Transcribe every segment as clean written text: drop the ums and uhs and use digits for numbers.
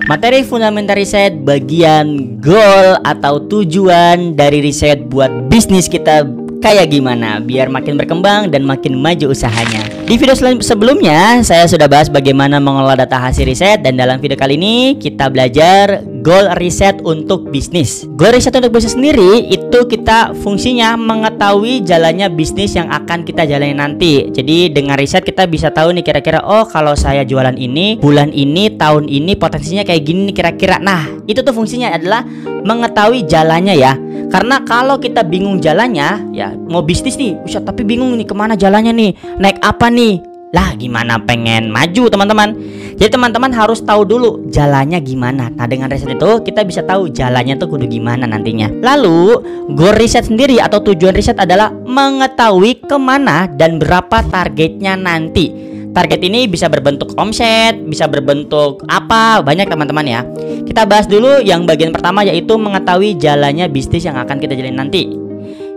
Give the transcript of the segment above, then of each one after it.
Materi fundamental riset bagian goal atau tujuan dari riset buat bisnis kita kayak gimana biar makin berkembang dan makin maju usahanya. Di video sebelumnya saya sudah bahas bagaimana mengelola data hasil riset, dan dalam video kali ini kita belajar goal riset untuk bisnis. Goal riset untuk bisnis sendiri itu kita fungsinya mengetahui jalannya bisnis yang akan kita jalani nanti. Jadi dengan riset kita bisa tahu nih kira-kira, oh kalau saya jualan ini bulan ini tahun ini potensinya kayak gini nih kira-kira. Nah itu tuh fungsinya adalah mengetahui jalannya ya. Karena kalau kita bingung jalannya, ya mau bisnis nih, Ustaz, tapi bingung nih kemana jalannya nih, naik apa nih, lah gimana pengen maju teman-teman. Jadi teman-teman harus tahu dulu jalannya gimana. Nah dengan riset itu kita bisa tahu jalannya tuh kudu gimana nantinya. Lalu goal riset sendiri atau tujuan riset adalah mengetahui kemana dan berapa targetnya nanti. Target ini bisa berbentuk omset, bisa berbentuk apa, banyak teman-teman ya. Kita bahas dulu yang bagian pertama, yaitu mengetahui jalannya bisnis yang akan kita jalani nanti.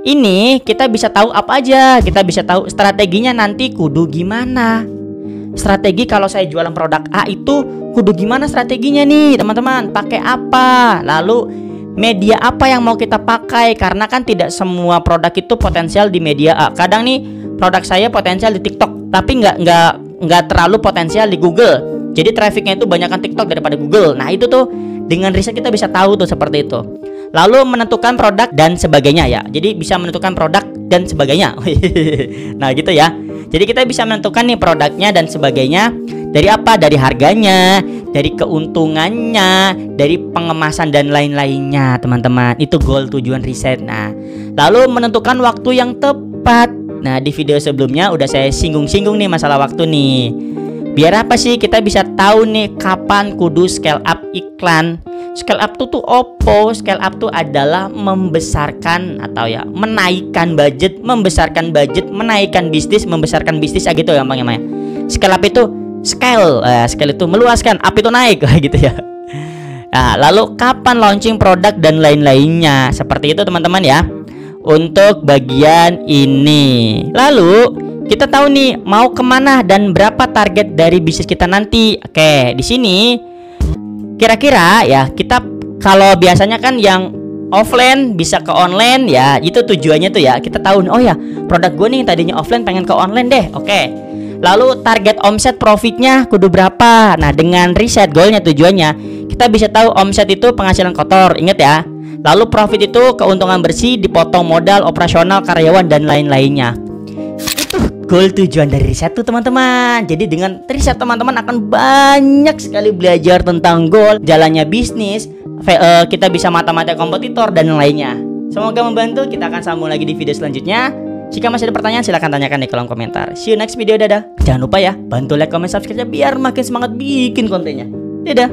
Ini kita bisa tahu apa aja, kita bisa tahu strateginya nanti kudu gimana. Strategi kalau saya jualan produk A itu kudu gimana strateginya nih teman-teman, pakai apa, lalu media apa yang mau kita pakai. Karena kan tidak semua produk itu potensial di media A. Kadang nih produk saya potensial di TikTok, tapi nggak terlalu potensial di Google. Jadi trafficnya itu banyakkan TikTok daripada Google. Nah itu tuh dengan riset kita bisa tahu tuh seperti itu. Lalu menentukan produk dan sebagainya ya. Jadi bisa menentukan produk dan sebagainya. Nah gitu ya. Jadi kita bisa menentukan nih produknya dan sebagainya. Dari apa? Dari harganya, dari keuntungannya, dari pengemasan dan lain-lainnya teman-teman. Itu goal tujuan riset. Nah lalu menentukan waktu yang tepat. Nah di video sebelumnya udah saya singgung-singgung nih masalah waktu nih. Biar apa sih kita bisa tahu nih kapan kudu scale up iklan. Scale up tuh opo? Scale up tuh adalah membesarkan atau ya menaikkan budget, membesarkan budget, menaikkan bisnis, membesarkan bisnis gitu gampangnya. Scale up itu scale itu meluaskan, up itu naik gitu ya. Nah, lalu kapan launching produk dan lain-lainnya. Seperti itu teman-teman ya. Untuk bagian ini. Lalu kita tahu nih mau kemana dan berapa target dari bisnis kita nanti. Oke, di sini kira-kira ya kita kalau biasanya kan yang offline bisa ke online ya, itu tujuannya tuh ya kita tahu. Oh ya produk gue nih tadinya offline pengen ke online deh. Oke. Lalu target omset profitnya kudu berapa. Nah dengan riset goalnya tujuannya kita bisa tahu omset itu penghasilan kotor, inget ya. Lalu profit itu keuntungan bersih dipotong modal operasional karyawan dan lain-lainnya. Itu goal tujuan dari riset tuh teman-teman. Jadi dengan riset teman-teman akan banyak sekali belajar tentang goal, jalannya bisnis, kita bisa mata-mata kompetitor dan lainnya. Semoga membantu. Kita akan sambung lagi di video selanjutnya. Jika masih ada pertanyaan silahkan tanyakan di kolom komentar. See you next video, dadah. Jangan lupa ya bantu like, comment, subscribe biar makin semangat bikin kontennya. Dadah.